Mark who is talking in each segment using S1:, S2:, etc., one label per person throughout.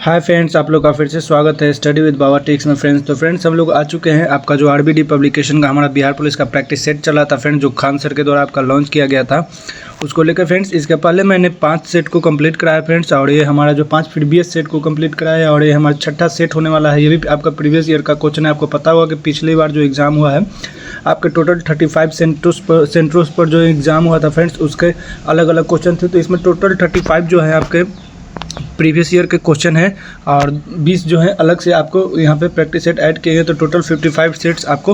S1: Hi friends, आप लोग का फिर से स्वागत है स्टडी विद बाबा टेक्स में। फ्रेंड्स तो फ्रेंड्स हम लोग आ चुके हैं आपका जो आरबीडी पब्लिकेशन का हमारा बिहार पुलिस का प्रैक्टिस सेट चला था फ्रेंड्स, जो खान सर के द्वारा आपका लॉन्च किया गया था उसको लेकर फ्रेंड्स। इसके पहले मैंने 5 सेट को कंप्लीट कराया फ्रेंड्स, और ये हमारा जो 5 प्रीवियस सेट को कंप्लीट कराया है और ये हमारा छठा सेट होने वाला है। ये भी आपका प्रीवियस ईयर का क्वेश्चन है। आपको पता होगा कि पिछली बार जो एग्ज़ाम हुआ है आपके टोटल 35 सेंटर्स पर जो एग्ज़ाम हुआ था फ्रेंड्स, उसके अलग अलग क्वेश्चन थे। तो इसमें टोटल 35 जो है आपके प्रीवियस ईयर के क्वेश्चन है और 20 जो है अलग से आपको यहाँ पे प्रैक्टिस सेट ऐड किए गए, तो टोटल 55 सेट्स आपको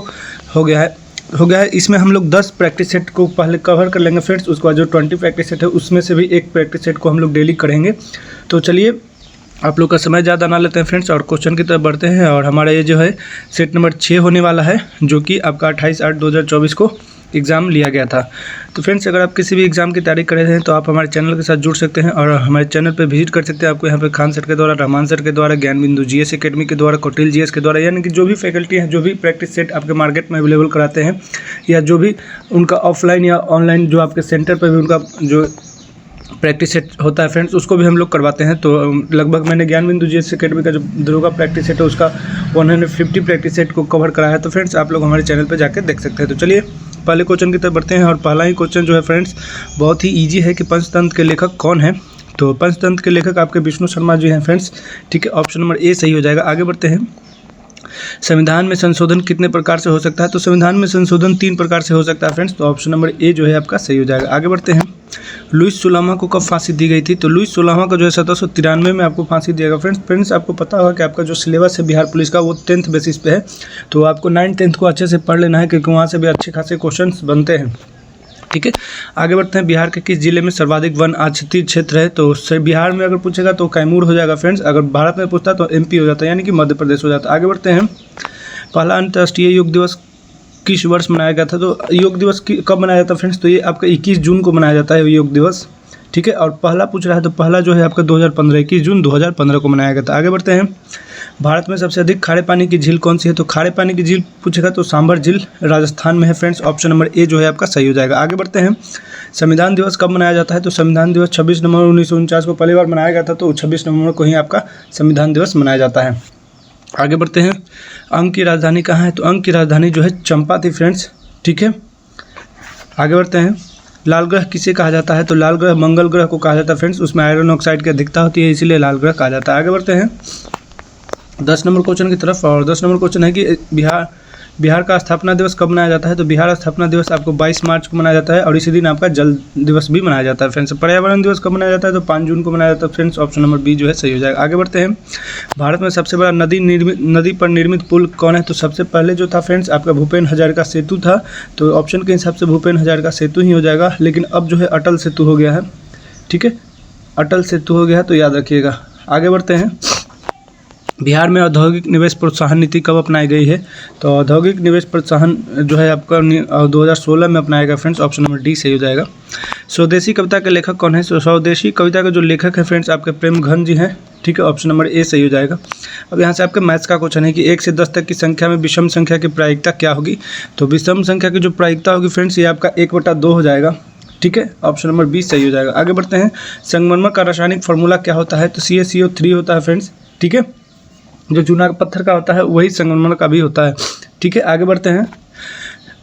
S1: हो गया है। इसमें हम लोग 10 प्रैक्टिस सेट को पहले कवर कर लेंगे फ्रेंड्स। उसके बाद जो 20 प्रैक्टिस सेट है उसमें से भी एक प्रैक्टिस सेट को हम लोग डेली करेंगे। तो चलिए आप लोग का समय ज़्यादा ना लेते हैं फ्रेंड्स और क्वेश्चन की तरफ बढ़ते हैं। और हमारा ये जो है सेट नंबर 6 होने वाला है, जो कि आपका 28/8/2024 को एग्ज़ाम लिया गया था। तो फ्रेंड्स अगर आप किसी भी एग्ज़ाम की तैयारी कर रहे हैं तो आप हमारे चैनल के साथ जुड़ सकते हैं और हमारे चैनल पे विजिट कर सकते हैं। आपको यहाँ पे खान सर के द्वारा, रहमान सर के द्वारा, ज्ञान बिंदु जीएस एकेडमी के द्वारा, कौटिल जीएस के द्वारा, यानी कि जो भी फैकल्टी हैं जो भी प्रैक्टिस सेट आपके मार्केट में अवेलेबल कराते हैं, या जो भी उनका ऑफलाइन या ऑनलाइन जो आपके सेंटर पर भी उनका जो प्रैक्टिस सेट होता है फ्रेंड्स, उसको भी हम लोग करवाते हैं। तो लगभग मैंने ज्ञान बिंदु जीएस एकेडमी का जो दरोगा प्रैक्टिस सेट है उसका 150 प्रैक्टिस सेट को कवर करा है। तो फ्रेंड्स आप लोग हमारे चैनल पर जाकर देख सकते हैं। तो चलिए पहले क्वेश्चन की तरफ बढ़ते हैं। और पहला ही क्वेश्चन जो है फ्रेंड्स बहुत ही इजी है कि पंचतंत्र के लेखक कौन है। तो पंचतंत्र के लेखक आपके विष्णु शर्मा जी हैं फ्रेंड्स, ठीक है। ऑप्शन नंबर ए सही हो जाएगा। आगे बढ़ते हैं। संविधान में संशोधन कितने प्रकार से हो सकता है? तो संविधान में संशोधन 3 प्रकार से हो सकता है फ्रेंड्स। तो ऑप्शन नंबर ए जो है आपका सही हो जाएगा। आगे बढ़ते हैं। लुईस सोलामा को कब फांसी दी गई थी? तो लुईस सोलामा को जो है 1793 में आपको फांसी दिया गया फ्रेंड्स। आपको पता होगा कि आपका जो सिलेबस है बिहार पुलिस का वो 10th बेसिस पे है, तो आपको 9th 10th को अच्छे से पढ़ लेना है, क्योंकि वहाँ से भी अच्छे खासे क्वेश्चन बनते हैं, ठीक है। आगे बढ़ते हैं। बिहार के किस जिले में सर्वाधिक वन आच्छादित क्षेत्र है? तो बिहार में अगर पूछेगा तो कैमूर हो जाएगा फ्रेंड्स। अगर भारत में पूछता तो एमपी हो जाता है, यानी कि मध्य प्रदेश हो जाता है। आगे बढ़ते हैं। पहला अंतर्राष्ट्रीय योग दिवस किस वर्ष मनाया गया था? तो योग दिवस कब मनाया जाता है फ्रेंड्स? तो ये आपका 21 जून को मनाया जाता है योग दिवस, ठीक है। और पहला पूछ रहा है तो पहला जो है आपका 2015 21 जून 2015 को मनाया गया था। आगे बढ़ते हैं। भारत में सबसे अधिक खारे पानी की झील कौन सी है? तो खारे पानी की झील पूछेगा तो सांभर झील राजस्थान में है फ्रेंड्स। ऑप्शन नंबर ए जो है आपका सही हो जाएगा। आगे बढ़ते हैं। संविधान दिवस कब मनाया जाता है? तो संविधान दिवस 26 नवंबर 1949 को पहली बार मनाया गया था, तो 26 नवंबर को ही आपका संविधान दिवस मनाया जाता है। आगे बढ़ते हैं। अंग की राजधानी कहाँ है? तो अंग की राजधानी जो है चंपा थी फ्रेंड्स, ठीक है। आगे बढ़ते हैं। लाल ग्रह किसे कहा जाता है? तो लाल ग्रह मंगल ग्रह को कहा जाता है फ्रेंड्स। उसमें आयरन ऑक्साइड की अधिकता होती है, इसीलिए लाल ग्रह कहा जाता है। आगे बढ़ते हैं 10 नंबर क्वेश्चन की तरफ। और 10 नंबर क्वेश्चन है कि बिहार का स्थापना दिवस कब मनाया जाता है? तो बिहार स्थापना दिवस आपको 22 मार्च को मनाया जाता है, और इसी दिन आपका जल दिवस भी मनाया जाता है फ्रेंड्स। पर्यावरण दिवस कब मनाया जाता है? तो 5 जून को मनाया जाता है फ्रेंड्स। ऑप्शन नंबर बी जो है सही हो जाएगा। आगे बढ़ते हैं। भारत में सबसे बड़ा नदी पर निर्मित पुल कौन है? तो सबसे पहले जो था फ्रेंड्स आपका भूपेन हजारिका सेतु था, तो ऑप्शन के हिसाब से भूपेन हजारिका सेतु ही हो जाएगा। लेकिन अब जो है अटल सेतु हो गया है, ठीक है। अटल सेतु हो गया है, तो याद रखिएगा। आगे बढ़ते हैं। बिहार में औद्योगिक निवेश प्रोत्साहन नीति कब अपनाई गई है? तो औद्योगिक निवेश प्रोत्साहन जो है आपका 2016 में अपनाया गया फ्रेंड्स। ऑप्शन नंबर डी सही हो जाएगा। स्वदेशी कविता के लेखक कौन है? स्वदेशी कविता के जो लेखक है फ्रेंड्स आपके प्रेम घन जी हैं, ठीक है। ऑप्शन नंबर ए सही हो जाएगा। अब यहाँ से आपके मैथ्स का क्वेश्चन है कि 1 से 10 तक की संख्या में विषम संख्या की प्रायिकता क्या होगी? तो विषम संख्या की जो प्रायिकता होगी फ्रेंड्स ये आपका 1/2 हो जाएगा, ठीक है। ऑप्शन नंबर बी सही हो जाएगा। आगे बढ़ते हैं। संगमरमर का रासायनिक फार्मूला क्या होता है? तो CaCO3 होता है फ्रेंड्स, ठीक है। जो चूना पत्थर का होता है वही संगमरमर का भी होता है, ठीक है। आगे बढ़ते हैं।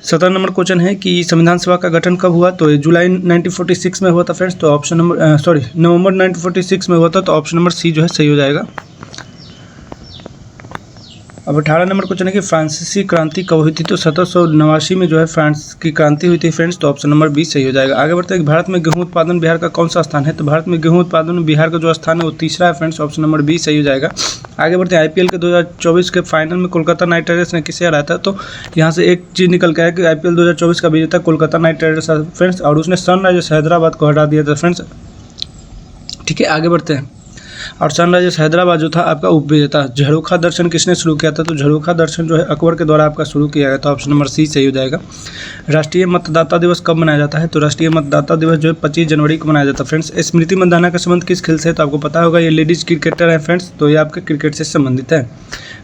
S1: 17 नंबर क्वेश्चन है कि संविधान सभा का गठन कब हुआ? तो जुलाई 1946 में हुआ था फ्रेंड्स। तो ऑप्शन नंबर नवंबर 1946 में हुआ था, तो ऑप्शन नंबर सी जो है सही हो जाएगा। अब 18 नंबर क्वेश्चन है कि फ्रांसीसी क्रांति कब हुई थी? तो 1789 में जो है फ्रांस की क्रांति हुई थी फ्रेंड्स। तो ऑप्शन नंबर बी सही हो जाएगा। आगे बढ़ते हैं कि भारत में गेहूं उत्पादन बिहार का कौन सा स्थान है? तो भारत में गेहूं उत्पादन में बिहार का जो स्थान है वो तीसरा है फ्रेंड्स। ऑप्शन नंबर बी सही हो जाएगा। आगे बढ़ते हैं। IPL के 2024 के फाइनल में कोलकाता नाइट राइडर्स ने किसे हराया था? तो यहाँ से एक चीज़ निकल के आया कि IPL 2024 का विजेता कोलकाता नाइट राइडर्स फ्रेंड्स, और उसने सनराइजर्स हैदराबाद को हरा दिया था फ्रेंड्स, ठीक है। आगे बढ़ते हैं। और सनराइजर्स हैदराबाद जो था आपका उपविजेता। झरोखा दर्शन किसने शुरू किया था? तो झरोखा दर्शन जो है अकबर के द्वारा आपका शुरू किया गया था। ऑप्शन नंबर सी सही हो जाएगा। राष्ट्रीय मतदाता दिवस कब मनाया जाता है? तो राष्ट्रीय मतदाता दिवस जो है 25 जनवरी को मनाया जाता है फ्रेंड्स। स्मृति मंदाना का संबंध किस खेल से है? तो आपको पता होगा ये लेडीज क्रिकेटर है फ्रेंड्स, तो ये आपके क्रिकेट से संबंधित है।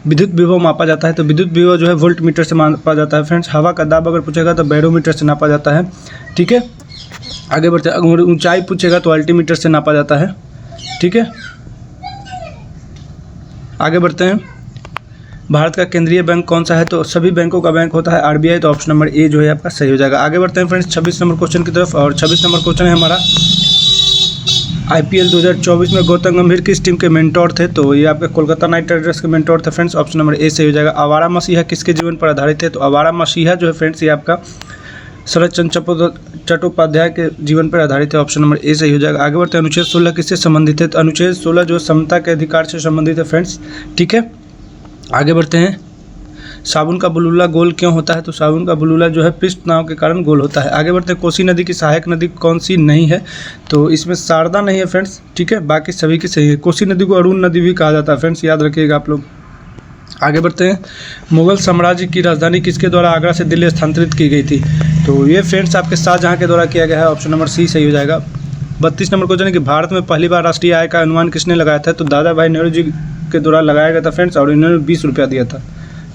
S1: विद्युत विभव मापा जाता है? तो विद्युत विभव जो है वोल्ट मीटर से मापा जाता है फ्रेंड्स। हवा का दाब अगर पूछेगा तो बैरोमीटर से नापा जाता है, ठीक है। आगे बढ़ते हैं। ऊंचाई पूछेगा तो अल्टीमीटर से नापा जाता है, ठीक है। आगे बढ़ते हैं। भारत का केंद्रीय बैंक कौन सा है? तो सभी बैंकों का बैंक होता है आरबीआई, तो ऑप्शन नंबर ए जो है आपका सही हो जाएगा। आगे बढ़ते हैं फ्रेंड्स 26 नंबर क्वेश्चन की तरफ, और 26 नंबर क्वेश्चन है हमारा आईपीएल 2024 में गौतम गंभीर किस टीम के मेंटोर थे? तो ये आपके कोलकाता नाइट राइडर्स के मेंटोर थे फ्रेंड्स, ऑप्शन नंबर ए सही हो जाएगा। आवारा मसीहा किसके जीवन पर आधारित है? तो आवारा मसीहा जो है फ्रेंड्स ये आपका शरद चंद्र चट्टोपाध्याय के जीवन पर आधारित है, ऑप्शन नंबर ए सही हो जाएगा। आगे बढ़ते हैं अनुच्छेद 16 किससे संबंधित है? तो अनुच्छेद 16 जो समता के अधिकार से संबंधित है फ्रेंड्स, ठीक है। आगे बढ़ते हैं, साबुन का बुलबुला गोल क्यों होता है? तो साबुन का बुलबुला जो है पृष्ठ तनाव के कारण गोल होता है। आगे बढ़ते हैं, कोसी नदी की सहायक नदी कौन सी नहीं है? तो इसमें शारदा नहीं है फ्रेंड्स, ठीक है, बाकी सभी की सही है। कोसी नदी को अरुण नदी भी कहा जाता है फ्रेंड्स, याद रखिएगा आप लोग। आगे बढ़ते हैं, मुगल साम्राज्य की राजधानी किसके द्वारा आगरा से दिल्ली स्थानांतरित की गई थी? तो ये फ्रेंड्स आपके शाहजहाँ के द्वारा किया गया है, ऑप्शन नंबर सी सही हो जाएगा। 32 नंबर क्वेश्चन है कि भारत में पहली बार राष्ट्रीय आय का अनुमान किसने लगाया था? तो दादा भाई नेहरू जी के द्वारा लगाया गया था फ्रेंड्स, और इन्होंने 20 रुपया दिया था,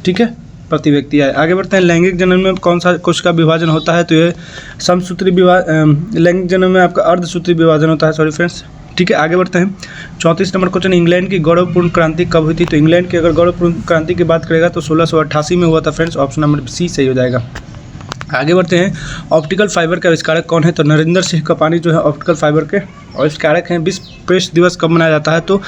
S1: ठीक है, प्रति व्यक्ति आय। आगे बढ़ते हैं, लैंगिक जन्म में कौन सा कोश का विभाजन होता है? तो ये समसूत्री लैंगिक जन्म में आपका अर्धसूत्री विभाजन होता है, सॉरी फ्रेंड्स, ठीक है। आगे बढ़ते हैं, 34 नंबर क्वेश्चन, इंग्लैंड की गौरवपूर्ण क्रांति कब हुई थी? तो इंग्लैंड की अगर गौरवपूर्ण क्रांति की बात करेगा तो 1688 में हुआ था फ्रेंड्स, ऑप्शन नंबर सी सही हो जाएगा। आगे बढ़ते हैं, ऑप्टिकल फाइबर के आविष्कारक कौन है? तो नरेंद्र सिंह कपानी जो है ऑप्टिकल फाइबर के आविष्कारक हैं। विश्व प्रेस दिवस कब मनाया जाता है? तो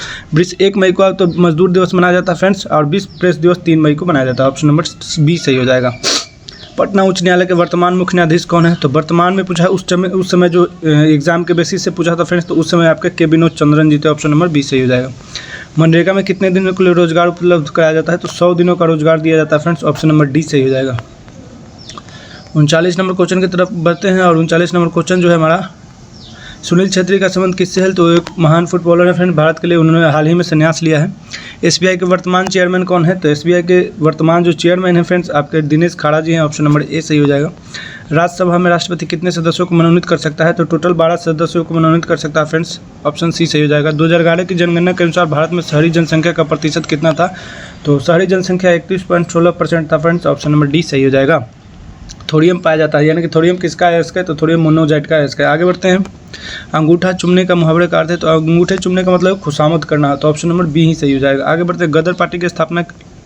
S1: 1 मई को तो मजदूर दिवस मनाया जाता है फ्रेंड्स, और विश्व प्रेस दिवस 3 मई को मनाया जाता है, ऑप्शन नंबर बी सही हो जाएगा। पटना उच्च न्यायालय के वर्तमान मुख्य न्यायाधीश कौन है? तो वर्तमान में पूछा है, उस समय जो एग्जाम के बेसिस से पूछा था फ्रेंड्स, तो उस समय आपके के विनोद चंद्रन जी थे, ऑप्शन नंबर बी सही हो जाएगा। मनरेगा में कितने दिनों के लिए रोजगार उपलब्ध कराया जाता है? तो 100 दिनों का रोजगार दिया जाता है फ्रेंड्स, ऑप्शन नंबर डी सही हो जाएगा। 39 नंबर क्वेश्चन की तरफ बढ़ते हैं, और 39 नंबर क्वेश्चन जो है हमारा, सुनील छेत्री का संबंध किससे है? तो एक महान फुटबॉलर है फ्रेंड, भारत के लिए उन्होंने हाल ही में संन्यास लिया है। एसबीआई के वर्तमान चेयरमैन कौन है? तो एसबीआई के वर्तमान जो चेयरमैन है फ्रेंड्स आपके दिनेश खाड़ा जी हैं, ऑप्शन नंबर ए सही हो जाएगा। राज्यसभा में राष्ट्रपति कितने सदस्यों को मनोनीत कर सकता है? तो टोटल 12 सदस्यों को मनोनीत कर सकता है फ्रेंड्स, ऑप्शन सी सही हो जाएगा। 2011 की जनगणना के अनुसार भारत में शहरी जनसंख्या का प्रतिशत कितना था? तो शहरी जनसंख्या 31.16% था फ्रेंड्स, ऑप्शन नंबर डी सही हो जाएगा। थोरियम पाया जाता है, यानी कि थोरियम किसका है इसका? तो थोरियम मोनोजाइट का है इसका। आगे बढ़ते हैं, अंगूठा चुमने का मुहावरे का अर्थ है? तो अंगूठे चुमने का मतलब खुशामद करना, तो ऑप्शन नंबर बी ही सही हो जाएगा। आगे बढ़ते हैं, गदर पार्टी की स्थापना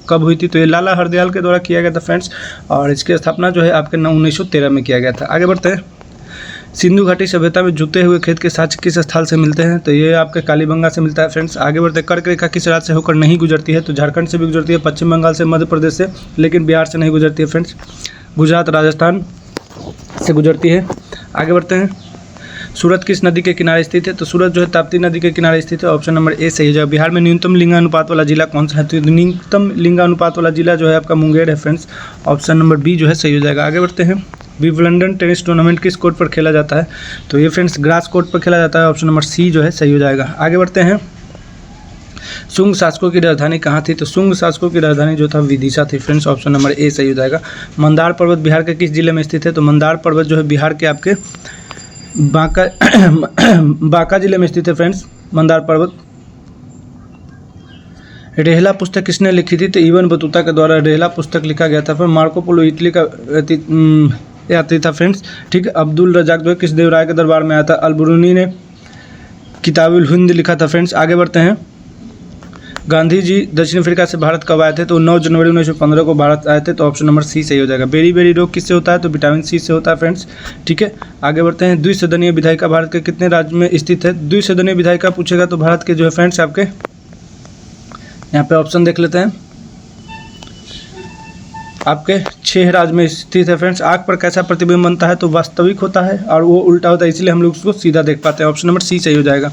S1: कब हुई थी? तो ये लाला हरदयाल के द्वारा किया गया था फ्रेंड्स, और इसकी स्थापना जो है आपके 1913 में किया गया था। आगे बढ़ते हैं, सिंधु घाटी सभ्यता में जुते हुए खेत के साक्ष्य किस स्थल से मिलते हैं? तो ये आपके कालीबंगा से मिलता है फ्रेंड्स। आगे बढ़ते हैं, कर्क रेखा किस राज्य से होकर नहीं गुजरती है? तो झारखंड से भी गुजरती है, पश्चिम बंगाल से, मध्य प्रदेश से, लेकिन बिहार से नहीं गुजरती है फ्रेंड्स। गुजरात राजस्थान से गुजरती है। आगे बढ़ते हैं, सूरत किस नदी के किनारे स्थित है? तो सूरत जो है ताप्ती नदी के किनारे स्थित है, ऑप्शन नंबर ए सही हो जाएगा। बिहार में न्यूनतम लिंगानुपात वाला जिला कौन सा है? तो न्यूनतम लिंगानुपात वाला जिला जो है आपका मुंगेर है फ्रेंड्स, ऑप्शन नंबर बी जो है सही हो जाएगा। आगे बढ़ते हैं, विंबलडन टेनिस टूर्नामेंट किस कोर्ट पर खेला जाता है? तो ये फ्रेंड्स ग्रास कोर्ट पर खेला जाता है, ऑप्शन नंबर सी जो है सही हो जाएगा। आगे बढ़ते हैं, शुंग शासकों की राजधानी कहाँ थी? तो शुंग शासकों की राजधानी जो था विदिशा थी फ्रेंड्स, ऑप्शन नंबर ए सही हो जाएगा। मंदार पर्वत बिहार के किस जिले में स्थित है? तो मंदार पर्वत जो है बिहार के आपके बांका जिले में स्थित है फ्रेंड्स, मंदार पर्वत। रेहला पुस्तक किसने लिखी थी? तो इबन बतूता के द्वारा रेहला पुस्तक लिखा गया था। फिर मार्को पोलो इटली का यात्री था फ्रेंड्स, ठीक है। अब्दुल रजाक जो है किस देवराय के दरबार में आया था? अल-बुरूनी ने किताबुल हिंद लिखा था फ्रेंड्स। आगे बढ़ते हैं, गांधी जी दक्षिण अफ्रीका से भारत कब आए थे? तो 9 जनवरी 1915 को भारत आए थे, तो ऑप्शन नंबर सी सही हो जाएगा। बेरी रोग किससे होता है? तो विटामिन सी से होता है फ्रेंड्स, ठीक है। आगे बढ़ते हैं, द्विसदनीय विधायिका भारत के कितने राज्य में स्थित है? द्विसदनीय विधायिका पूछेगा तो भारत के जो है फ्रेंड्स आपके यहाँ पे ऑप्शन देख लेते हैं, आपके 6 राज्य में स्थित है फ्रेंड्स। आँख पर कैसा प्रतिबिंब बनता है? तो वास्तविक होता है और वो उल्टा होता है, इसलिए हम लोग उसको सीधा देख पाते हैं, ऑप्शन नंबर सी सही हो जाएगा।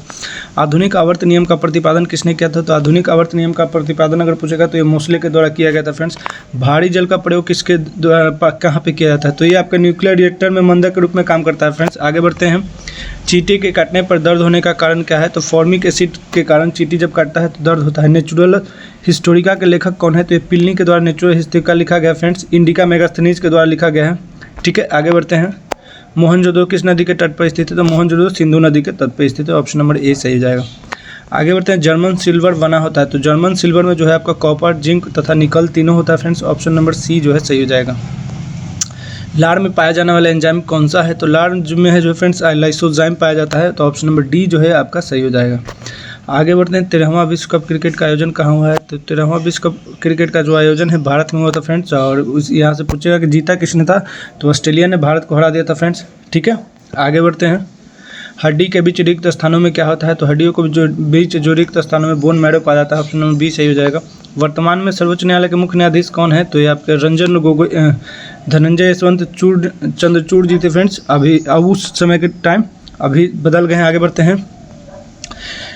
S1: आधुनिक आवर्त नियम का प्रतिपादन किसने किया था? तो आधुनिक आवर्त नियम का प्रतिपादन अगर पूछेगा तो ये मोसले के द्वारा किया गया था फ्रेंड्स। भारी जल का प्रयोग किसके द्वारा कहाँ पे किया जाता है? तो ये आपके न्यूक्लियर रिएक्टर में मंदक के रूप में काम करता है फ्रेंड्स। आगे बढ़ते हैं, चींटी के काटने पर दर्द होने का कारण क्या है? तो फॉर्मिक एसिड के कारण चींटी जब काटता है तो दर्द होता है। नेचुरल हिस्टोरिका के लेखक कौन है? तो ये पिल्नी के द्वारा नेचुरल हिस्टोरिका लिखा गया फ्रेंड्स, इंडिका मेगास्थनीज के द्वारा लिखा गया है, ठीक है। आगे बढ़ते हैं, मोहनजोदड़ो किस नदी के तट पर स्थित है? तो मोहनजोदड़ो सिंधु नदी के तट पर स्थित है, ऑप्शन नंबर ए सही हो जाएगा। आगे बढ़ते हैं, जर्मन सिल्वर बना होता है? तो जर्मन सिल्वर में जो है आपका कॉपर, जिंक तथा निकल तीनों होता है फ्रेंड्स, ऑप्शन नंबर सी जो है सही हो जाएगा। लार में पाया जाने वाला एंजाइम कौन सा है? तो लार में है जो फ्रेंड्स लाइसोजाइम पाया जाता है, तो ऑप्शन नंबर डी जो है आपका सही हो जाएगा। आगे बढ़ते हैं, 13वां विश्व कप क्रिकेट का आयोजन कहाँ हुआ है? तो 13वां विश्व कप क्रिकेट का जो आयोजन है भारत में हुआ था फ्रेंड्स। और उस यहाँ से पूछेगा कि जीता किसने था, तो ऑस्ट्रेलिया ने भारत को हरा दिया था फ्रेंड्स। ठीक है, आगे बढ़ते हैं। हड्डी के बीच रिक्त स्थानों में क्या होता है? तो हड्डियों के बीच जो रिक्त स्थानों में बोन मैरो पाया जाता है। ऑप्शन नंबर बी सही हो जाएगा। वर्तमान में सर्वोच्च न्यायालय के मुख्य न्यायाधीश कौन है? तो ये आपके रंजन गोगोई, धनंजय यशवंत चंद्रचूड़ जी थे फ्रेंड्स। अभी अब उस समय के टाइम अभी बदल गए हैं। आगे बढ़ते हैं।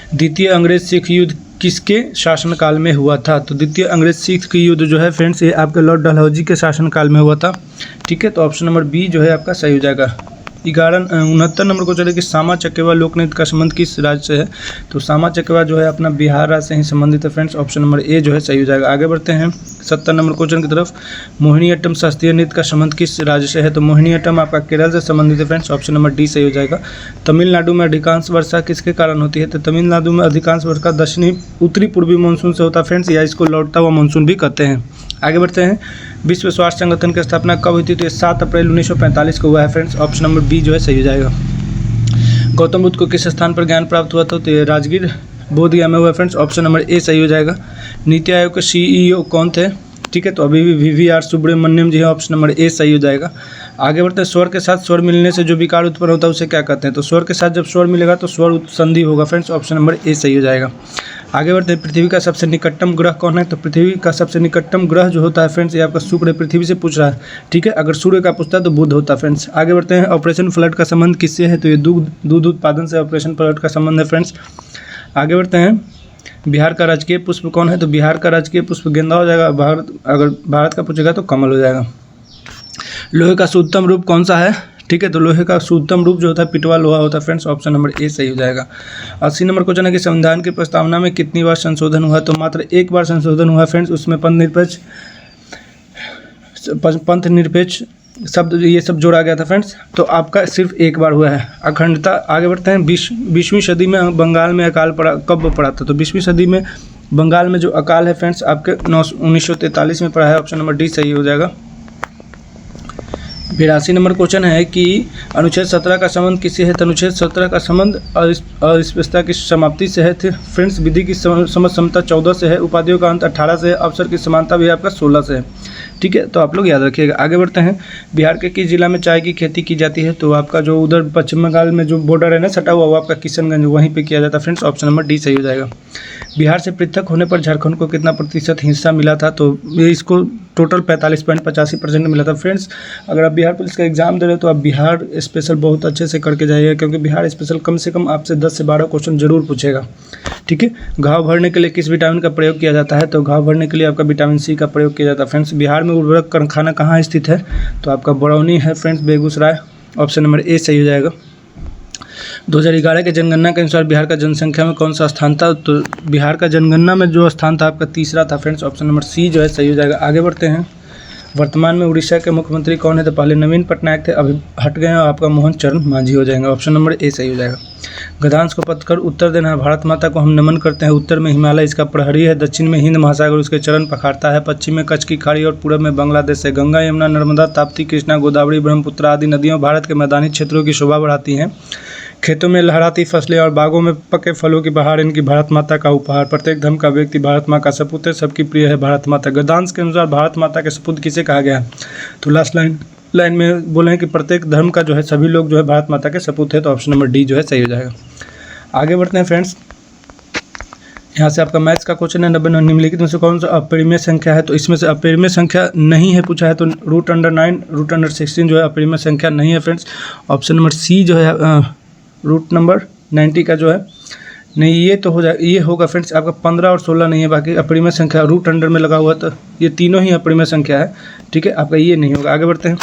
S1: द्वितीय अंग्रेज सिख युद्ध किसके शासनकाल में हुआ था? तो द्वितीय अंग्रेज सिख युद्ध जो है फ्रेंड्स ये आपके लॉर्ड डलहौजी के शासनकाल में हुआ था। ठीक है, तो ऑप्शन नंबर बी जो है आपका सही हो जाएगा। 69 नंबर को चले कि सामा चकेवा लोक नृत्य का संबंध किस राज्य से है? तो सामा चकेवा जो है अपना बिहार राज्य से ही संबंधित है फ्रेंड्स। ऑप्शन नंबर ए जो है सही हो जाएगा। आगे बढ़ते हैं 70 नंबर क्वेश्चन की तरफ। मोहिनीअट्टम शास्त्रीय नृत्य का संबंध किस राज्य से है? तो मोहिनीअट्टम आपका केरल से संबंधित है फ्रेंड्स। ऑप्शन नंबर डी सही हो जाएगा। तमिलनाडु में अधिकांश वर्षा किसके कारण होती है? तो तमिलनाडु में अधिकांश वर्षा दक्षिणी उत्तरी पूर्वी मानसून से होता है फ्रेंड्स, या इसको लौटता हुआ मानसून भी कहते हैं। आगे बढ़ते हैं। विश्व स्वास्थ्य संगठन की स्थापना कब हुई थी? तो ये 7 अप्रैल 1945 को हुआ है फ्रेंड्स। ऑप्शन नंबर बी जो है सही हो जाएगा। गौतम बुद्ध को किस स्थान पर ज्ञान प्राप्त हुआ था? तो ये राजगीर बोधगया में हुआ है फ्रेंड्स। ऑप्शन नंबर ए सही हो जाएगा। नीति आयोग के CEO कौन थे? ठीक है, तो अभी भी VVR सुब्रमण्यम जी है। ऑप्शन नंबर ए सही हो जाएगा। आगे बढ़ते हैं। स्वर के साथ स्वर मिलने से जो विकार उत्पन्न होता है उसे क्या कहते हैं? तो स्वर के साथ जब स्वर मिलेगा तो स्वर संधि होगा फ्रेंड्स। ऑप्शन नंबर ए सही हो जाएगा। आगे बढ़ते हैं। पृथ्वी का सबसे निकटतम ग्रह कौन है? तो पृथ्वी का सबसे निकटतम ग्रह जो होता है फ्रेंड्स ये आपका शुक्र है। पृथ्वी से पूछ रहा है। ठीक है, अगर सूर्य का पूछता है तो बुध होता है फ्रेंड्स। आगे बढ़ते हैं। ऑपरेशन फ्लड का संबंध किससे है? तो ये दूध उत्पादन से ऑपरेशन फ्लड का संबंध है फ्रेंड्स। आगे बढ़ते हैं। बिहार का राजकीय पुष्प कौन है? तो बिहार का राजकीय पुष्प गेंदा हो जाएगा। अगर भारत का पूछेगा तो कमल हो जाएगा। लोहे का शुद्धतम रूप कौन सा है? ठीक है, तो लोहे का शुद्धतम रूप जो होता है पिटवा लोहा होता है फ्रेंड्स। ऑप्शन नंबर ए सही हो जाएगा। 80 नंबर क्वेश्चन है कि संविधान की प्रस्तावना में कितनी बार संशोधन हुआ? तो मात्र एक बार संशोधन हुआ फ्रेंड्स। उसमें पंथ निरपेक्ष शब्द ये सब जोड़ा गया था फ्रेंड्स। तो आपका सिर्फ एक बार हुआ है। अखंडता। आगे बढ़ते हैं। 20वीं सदी में बंगाल में अकाल कब पड़ा था? तो 20वीं सदी में बंगाल में जो अकाल है फ्रेंड्स आपके 1943 में पड़ा है। ऑप्शन नंबर डी सही हो जाएगा। 82 नंबर क्वेश्चन है कि अनुच्छेद 17 का संबंध किससे है? तो अनुच्छेद 17 का संबंध अस्पृश्यता की समाप्ति से है फ्रेंड्स। विधि की समझ क्षमता 14 से है। उपाधियों का अंत 18 से है। अवसर की समानता भी आपका 16 से है। ठीक है, तो आप लोग याद रखिएगा। आगे बढ़ते हैं। बिहार के किस जिला में चाय की खेती की जाती है? तो आपका जो उधर पश्चिम बंगाल में जो बॉर्डर है ना सटा हुआ, वो आपका किशनगंज वहीं पे किया जाता है फ्रेंड्स। ऑप्शन नंबर डी सही हो जाएगा। बिहार से पृथक होने पर झारखंड को कितना प्रतिशत हिस्सा मिला था? तो ये इसको टोटल 45.85% मिला था फ्रेंड्स। अगर आप बिहार पुलिस का एग्जाम दे रहे हो तो आप बिहार स्पेशल बहुत अच्छे से करके जाइएगा, क्योंकि बिहार स्पेशल कम से कम आपसे 10 से 12 क्वेश्चन जरूर पूछेगा। ठीक है, घाव भरने के लिए किस विटामिन का प्रयोग किया जाता है? तो घाव भरने के लिए आपका विटामिन सी का प्रयोग किया जाता है फ्रेंड्स। बिहार में उर्वरक कारखाना कहाँ स्थित है? तो आपका बरौनी है फ्रेंड्स, बेगूसराय। ऑप्शन नंबर ए सही हो जाएगा। 2011 के जनगणना के अनुसार बिहार का जनसंख्या में कौन सा स्थान था? तो बिहार का जनगणना में जो स्थान था आपका तीसरा था फ्रेंड्स। ऑप्शन नंबर सी जो है सही हो जाएगा। आगे बढ़ते हैं। वर्तमान में उड़ीसा के मुख्यमंत्री कौन है? तो पहले नवीन पटनायक थे, अभी हट गए और आपका मोहन चरण मांझी हो जाएंगे। ऑप्शन नंबर ए सही हो जाएगा। गद्यांश को पथ कर उत्तर देना है। भारत माता को हम नमन करते हैं। उत्तर में हिमालय इसका प्रहरी है, दक्षिण में हिंद महासागर उसके चरण पखारता है, पश्चिम में कच्छ की खाड़ी और पूर्व में बांग्लादेश है। गंगा, यमुना, नर्मदा, ताप्ती, कृष्णा, गोदावरी, ब्रह्मपुत्र आदि नदियों भारत के मैदानी क्षेत्रों की शोभा बढ़ाती हैं। खेतों में लहराती फसलें और बागों में पके फलों की बहार इनकी भारत माता का उपहार। प्रत्येक धर्म का व्यक्ति भारत माँ का सपूत है, सबकी प्रिय है भारत माता। गद्यांश के अनुसार भारत माता के सपूत किसे कहा गया है? तो लास्ट लाइन में बोले हैं कि प्रत्येक धर्म का जो है सभी लोग जो है भारत माता के सपूत है। तो ऑप्शन नंबर डी जो है सही हो जाएगा। आगे बढ़ते हैं फ्रेंड्स। यहाँ से आपका मैथ्स का क्वेश्चन है। 90 निम्नलिखित में से कौन सा अपरिमेय संख्या है? तो इसमें से अपरिमेय संख्या नहीं है पूछा है, तो √9 √16 जो है अपरिमेय संख्या नहीं है फ्रेंड्स। ऑप्शन नंबर सी जो है √90 का जो है नहीं, ये तो हो जाए, ये होगा फ्रेंड्स आपका 15 और 16 नहीं है, बाकी अपरिमेय संख्या √100 में लगा हुआ, तो ये तीनों ही अपरिमेय संख्या है। ठीक है, आपका ये नहीं होगा। आगे बढ़ते हैं।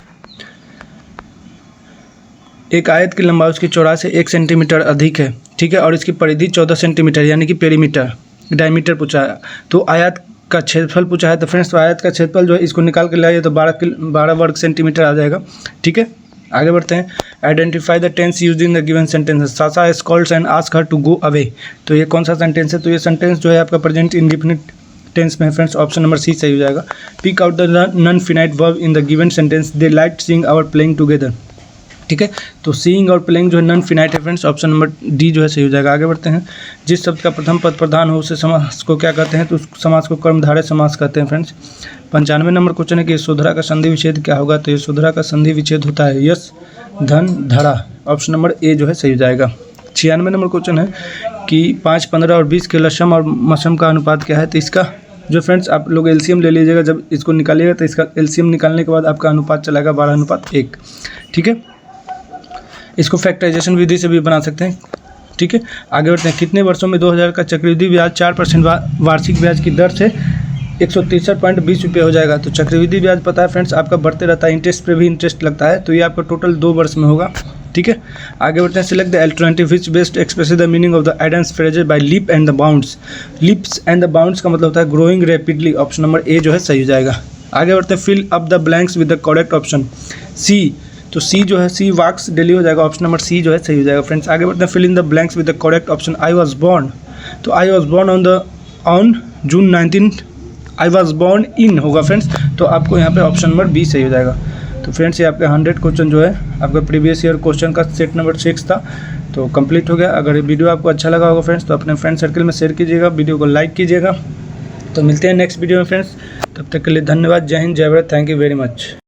S1: एक आयत की लंबाई उसकी चौड़ाई से 1 सेंटीमीटर अधिक है, ठीक है, और इसकी परिधि 14 सेंटीमीटर यानी कि पेरीमीटर डायमीटर पूछा है। तो आयत का क्षेत्रफल पूछा है, तो फ्रेंड्स तो आयत का क्षेत्रफल जो है इसको निकाल के लाइए तो 12 वर्ग सेंटीमीटर आ जाएगा। ठीक है, आगे बढ़ते हैं। Identify the tense used in the given sentence. Sasha has called and asked her to go away. तो ये कौन सा सेंटेंस है? तो ये सेंटेंस जो है आपका प्रेजेंट इंडेफिनिट टेंस में है फ्रेंड्स। ऑप्शन नंबर सी सही हो जाएगा। Pick out the non finite verb in the given sentence. They like seeing our playing together. ठीक है। तो सीइंग और प्लेइंग जो है नॉन फिनाइट है फ्रेंड्स, ऑप्शन नंबर डी जो है सही हो जाएगा। आगे बढ़ते हैं। जिस शब्द का प्रथम पद प्रधान हो उसे समास को क्या कहते हैं, तो उस समास को कर्मधारय समास कहते हैं फ्रेंड्स। 95 नंबर क्वेश्चन है कि यशोधरा का संधि विच्छेद क्या होगा, तो यशोधरा का संधि विच्छेद होता है यश धन धरा, ऑप्शन नंबर ए जो है सही हो जाएगा। 96 नंबर क्वेश्चन है कि 5, 15 और 20 के लसम और मसम का अनुपात क्या है, तो इसका जो फ्रेंड्स आप लोग एलसीएम ले लीजिएगा, जब इसको निकालिएगा तो इसका एलसीएम निकालने के बाद आपका अनुपात चलेगा 12:1, ठीक है। इसको फैक्टराइजेशन विधि से भी बना सकते हैं, ठीक है। आगे बढ़ते हैं। कितने वर्षों में 2000 का चक्रवृद्धि ब्याज 4% वार्षिक ब्याज की दर से 163.20 रुपये हो जाएगा। तो चक्रवृद्धि ब्याज पता है फ्रेंड्स आपका बढ़ते रहता है, इंटरेस्ट पे भी इंटरेस्ट लगता है, तो ये आपका टोटल 2 वर्ष में होगा, ठीक है। आगे बढ़ते हैं। Select the alternative which best express the meaning of the idioms phrases by leap and the bounds. Leaps and the bounds का मतलब होता है growing rapidly, option number A जो है सही हो जाएगा। आगे बढ़ते हैं। Fill up the blanks with the correct option C, तो सी जो है सी वॉक्स डेली हो जाएगा, ऑप्शन नंबर सी जो है सही हो जाएगा फ्रेंड्स। आगे बढ़ते हैं। Fill in the blanks with the correct option. I was born, तो I was born on June 19, I was born in होगा फ्रेंड्स, तो आपको यहाँ पे ऑप्शन नंबर बी सही हो जाएगा। तो फ्रेंड्स ये आपका 100 क्वेश्चन जो है आपका प्रीवियस ईयर क्वेश्चन का सेट नंबर 6 था, तो कंप्लीट हो गया। अगर ये वीडियो आपको अच्छा लगा होगा फ्रेंड्स तो अपने फ्रेंड सर्कल में शेयर कीजिएगा, वीडियो को लाइक कीजिएगा। तो मिलते हैं नेक्स्ट वीडियो में फ्रेंड्स, तब तक के लिए धन्यवाद। जय हिंद, जय Bharat, thank you very much.